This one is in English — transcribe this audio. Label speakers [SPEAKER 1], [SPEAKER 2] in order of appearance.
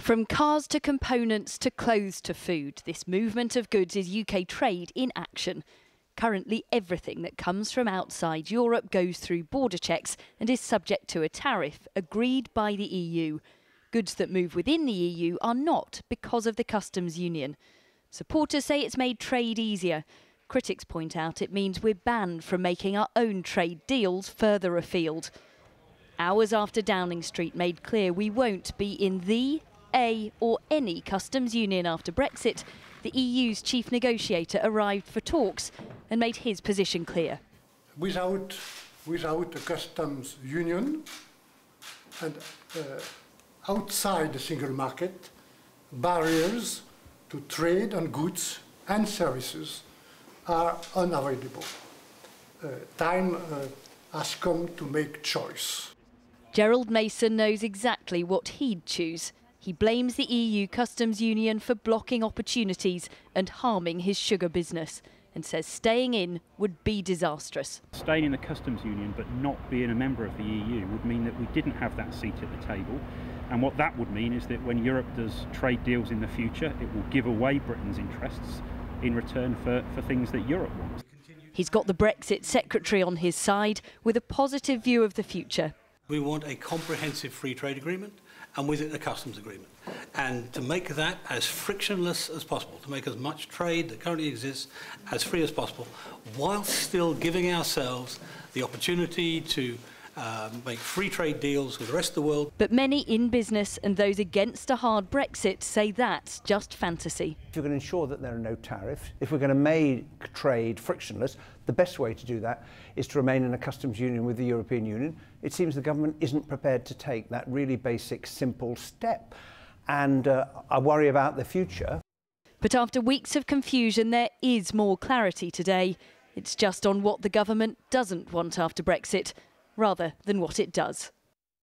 [SPEAKER 1] From cars to components to clothes to food, this movement of goods is UK trade in action. Currently, everything that comes from outside Europe goes through border checks and is subject to a tariff agreed by the EU. Goods that move within the EU are not because of the customs union. Supporters say it's made trade easier. Critics point out it means we're banned from making our own trade deals further afield. Hours after Downing Street made clear we won't be in a or any customs union after Brexit, the EU's chief negotiator arrived for talks and made his position clear.
[SPEAKER 2] Without a customs union and outside the single market, barriers to trade on goods and services are unavoidable. Time has come to make choice.
[SPEAKER 1] Gerald Mason knows exactly what he'd choose. He blames the EU customs union for blocking opportunities and harming his sugar business, and says staying in would be disastrous.
[SPEAKER 3] Staying in the customs union but not being a member of the EU would mean that we didn't have that seat at the table. And what that would mean is that when Europe does trade deals in the future, it will give away Britain's interests in return for things that Europe wants.
[SPEAKER 1] He's got the Brexit secretary on his side with a positive view of the future.
[SPEAKER 4] We want a comprehensive free trade agreement and with it a customs agreement. And to make that as frictionless as possible, to make as much trade that currently exists as free as possible, whilst still giving ourselves the opportunity to make free trade deals with the rest of the world.
[SPEAKER 1] But many in business and those against a hard Brexit say that's just fantasy.
[SPEAKER 5] If you're going to ensure that there are no tariffs, if we're going to make trade frictionless, the best way to do that is to remain in a customs union with the European Union. It seems the government isn't prepared to take that really basic, simple step. And I worry about the future.
[SPEAKER 1] But after weeks of confusion, there is more clarity today. It's just on what the government doesn't want after Brexit, rather than what it does.